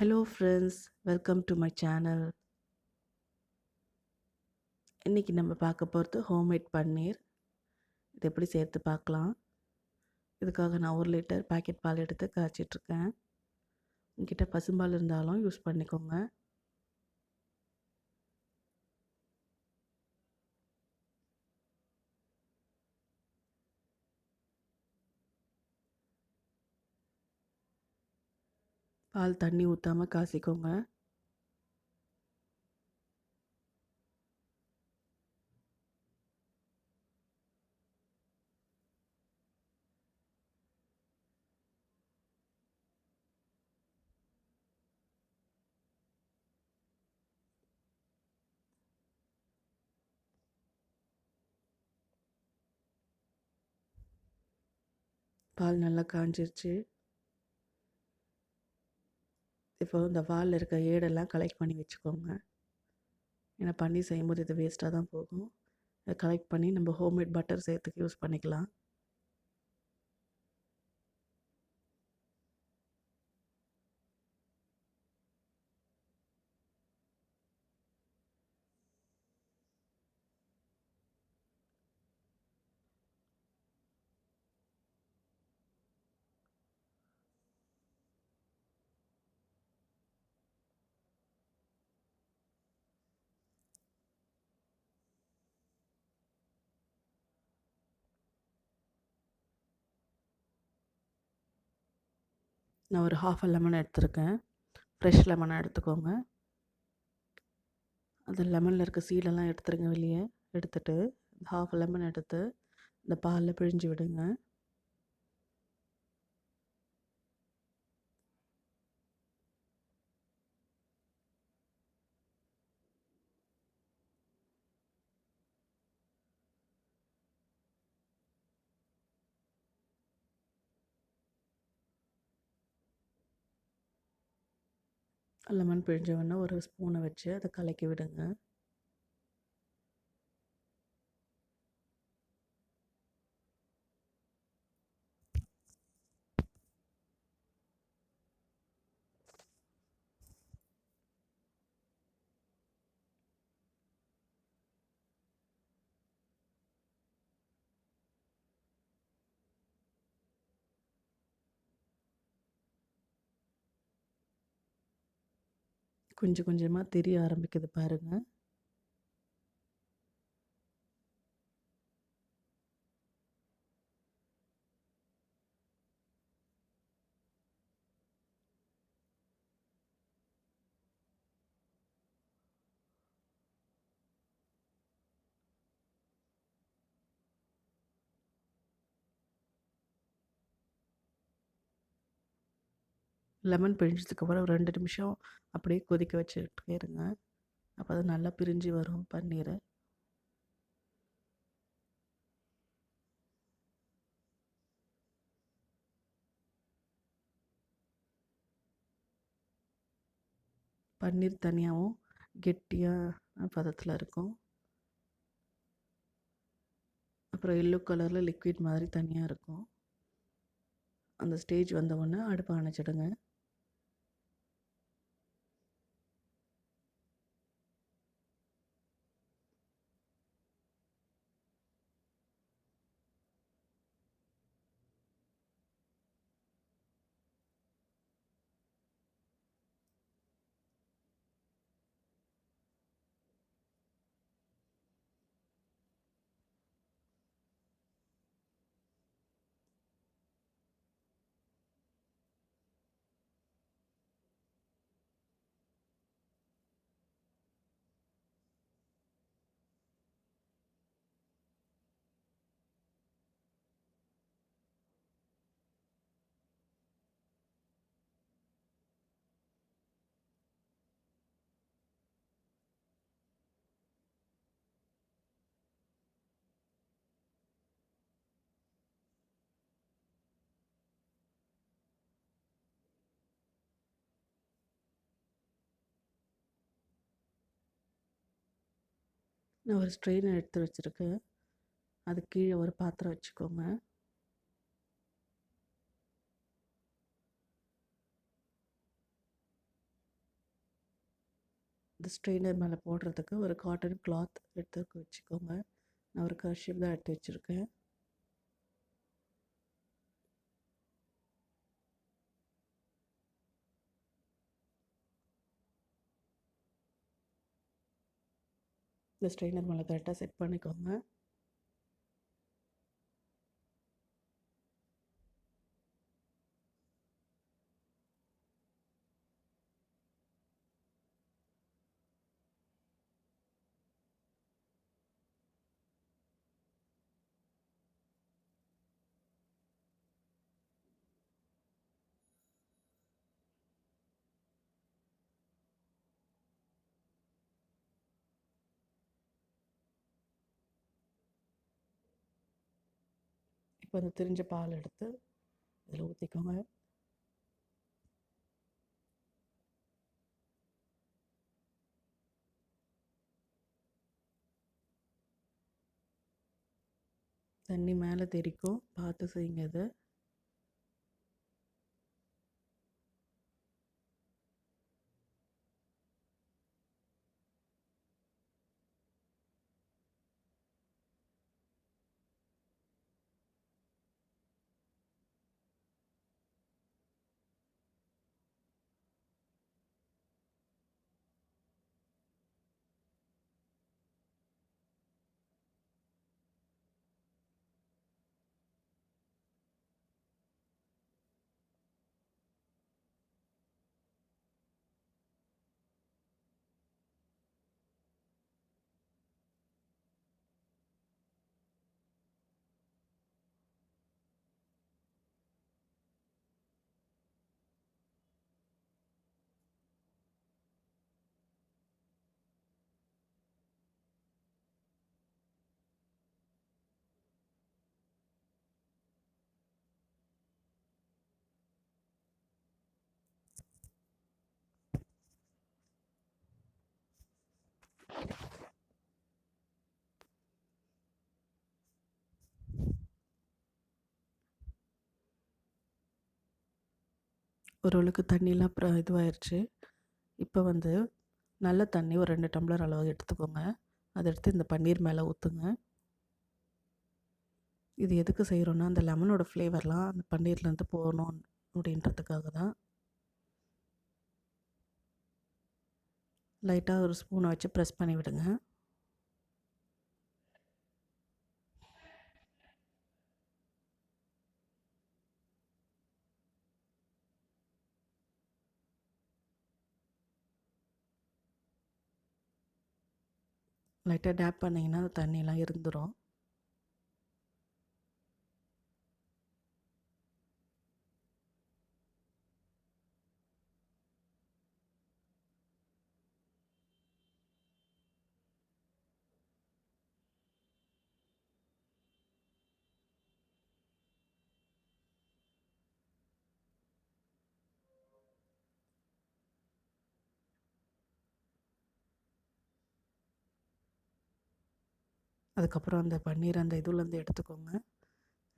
Hello friends, welcome to my channel. இன்றைக்கி நம்ம பார்க்க போகிறது ஹோம்மேட் பன்னீர். இது எப்படி சேர்த்து பார்க்கலாம். இதுக்காக நான் 1 லிட்டர் பாக்கெட் பால் எடுத்து காய்ச்சிட்ருக்கேன். உங்ககிட்ட பசும்பால் இருந்தாலும் யூஸ் பண்ணிக்கோங்க. பால் தண்ணி ஊற்றாமல் காய்ச்சிக்கோங்க. பால் நல்லா காஞ்சிருச்சு. இப்போ இந்த பாலில் இருக்க ஏடெல்லாம் கலெக்ட் பண்ணி வச்சுக்கோங்க. ஏன்னா பன்னீர் செய்யும்போது இது வேஸ்ட்டாக தான் போகும். இதை கலெக்ட் பண்ணி நம்ம ஹோம்மேட் பட்டர் செய்யறதுக்கு யூஸ் பண்ணிக்கலாம். நான் ஒரு ½ லெமன் எடுத்திருக்கேன். ஃப்ரெஷ் லெமனாக எடுத்துக்கோங்க. அந்த லெமனில் இருக்க சீடெல்லாம் எடுத்துருங்க வெளியே. எடுத்துட்டு ½ லெமன் எடுத்து இந்த பாலில் பிழிஞ்சு விடுங்க. லெமன் பிழிஞ்ச உடனே ஒரு ஸ்பூனை வச்சு அதை கலக்கி விடுங்க. கொஞ்சம் கொஞ்சமாக தெரிய ஆரம்பிக்குது பாருங்கள். லெமன் பிழிஞ்சதுக்கப்புறம் 2 நிமிஷம் அப்படியே கொதிக்க வச்சுட்டே இருங்க. அப்போ அது நல்லா பிரிஞ்சு வரும் பன்னீர். பன்னீர் தனியாகவும் கெட்டியாக பதத்தில் இருக்கும். அப்புறம் எல்லோ கலரில் லிக்விட் மாதிரி தனியாக இருக்கும். அந்த ஸ்டேஜ் வந்த உடனே அடுப்பை அணைச்சிடுங்க. நான் ஒரு ஸ்ட்ரெயினர் எடுத்து வச்சுருக்கேன். அது கீழே ஒரு பாத்திரம் வச்சுக்கோங்க. இந்த ஸ்ட்ரெயினர் மேலே போடுறதுக்கு ஒரு காட்டன் கிளாத் எடுத்து வச்சுக்கோங்க. நான் ஒரு கர்ஷிப் தான் எடுத்து வச்சுருக்கேன். இந்த ஸ்ட்ரெயினர் மேலே கரெக்டாக செட் பண்ணிக்கோங்க. இப்போ அந்த திரிஞ்ச பால் எடுத்து இதில் ஊற்றிக்கோங்க. தண்ணி மேலே தெறிக்கும், பார்த்து செய்யுங்க இது. ஓரளவுக்கு தண்ணிலாம் அப்புறம் இதுவாயிருச்சு. இப்போ வந்து நல்ல தண்ணி ஒரு 2 டம்ளர் அளவு எடுத்துக்கோங்க. அதை எடுத்து இந்த பன்னீர் மேலே ஊற்றுங்க. இது எதுக்கு செய்கிறோன்னா, அந்த லெமனோட ஃப்ளேவர்லாம் அந்த பன்னீர்லேருந்து போகணும் அப்படின்றதுக்காக தான். லைட்டாக ஒரு ஸ்பூனை வச்சு ப்ரெஸ் பண்ணி விடுங்க. லைட்டாக டேப் பண்ணிங்கன்னா அந்த தண்ணியெலாம் இருந்துடும். அதுக்கப்புறம் அந்த பன்னீர் அந்த இதுலேருந்து எடுத்துக்கோங்க.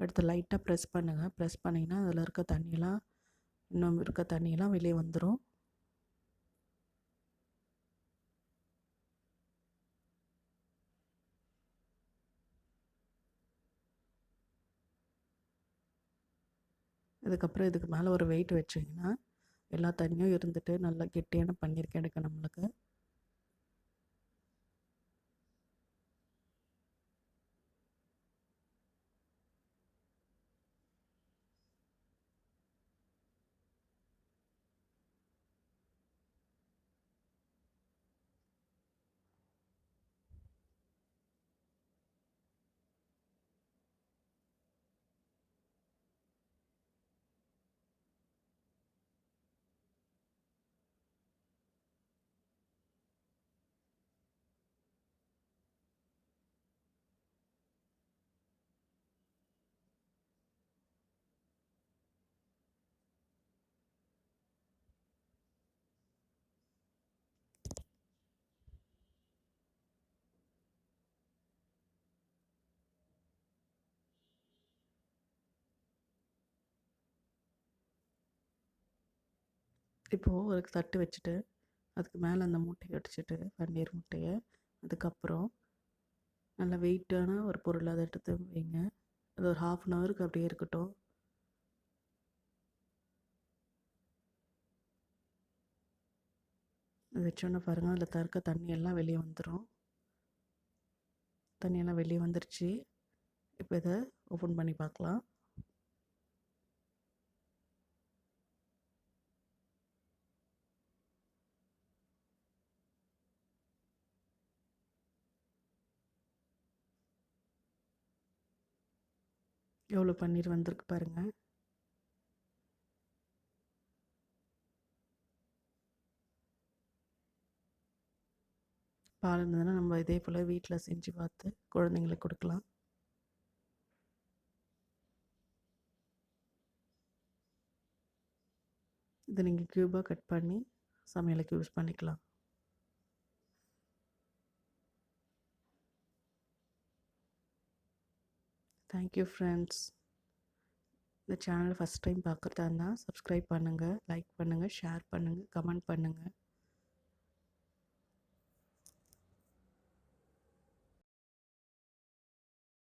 எடுத்து லைட்டாக ப்ரெஸ் பண்ணுங்கள். ப்ரெஸ் பண்ணிங்கன்னா அதில் இருக்க தண்ணியெலாம் இன்னும் இருக்க தண்ணியெலாம் வெளியே வந்துடும். இதுக்கப்புறம் இதுக்கு மேலே ஒரு வெயிட் வச்சிங்கன்னா எல்லா தண்ணியும் இருந்துட்டு நல்லா கெட்டியான பன்னீர் கிடைக்கும் நம்மளுக்கு. இப்போது ஒரு தட்டு வச்சுட்டு அதுக்கு மேலே அந்த முட்டையை வச்சுட்டு பன்னீர் முட்டையை அதுக்கப்புறம் நல்லா வெயிட்டான ஒரு பொருள் அதை எடுத்து வைங்க. அது ஒரு 1/2 ஹவருக்கு அப்படியே இருக்கட்டும். அது வச்சோன்னே பாருங்கள், அதில் தருக்க தண்ணியெல்லாம் வெளியே வந்துடும். தண்ணியெல்லாம் வெளியே வந்துருச்சு. இப்போ இதை ஓப்பன் பண்ணி பார்க்கலாம். எவ்வளோ பன்னீர் வந்திருக்கு பாருங்கள். பால் இருந்ததுன்னா நம்ம இதே போல் வீட்டில் செஞ்சு பார்த்து குழந்தைங்களுக்கு கொடுக்கலாம். இதை நீங்கள் க்யூபாக கட் பண்ணி சமையலுக்கு யூஸ் பண்ணிக்கலாம். Thank you friends. இந்த சேனல் ஃபஸ்ட் டைம் பார்க்குறதா இருந்தால் சப்ஸ்கிரைப் பண்ணுங்கள், லைக் பண்ணுங்கள், ஷேர் பண்ணுங்கள், கமெண்ட் பண்ணுங்கள்.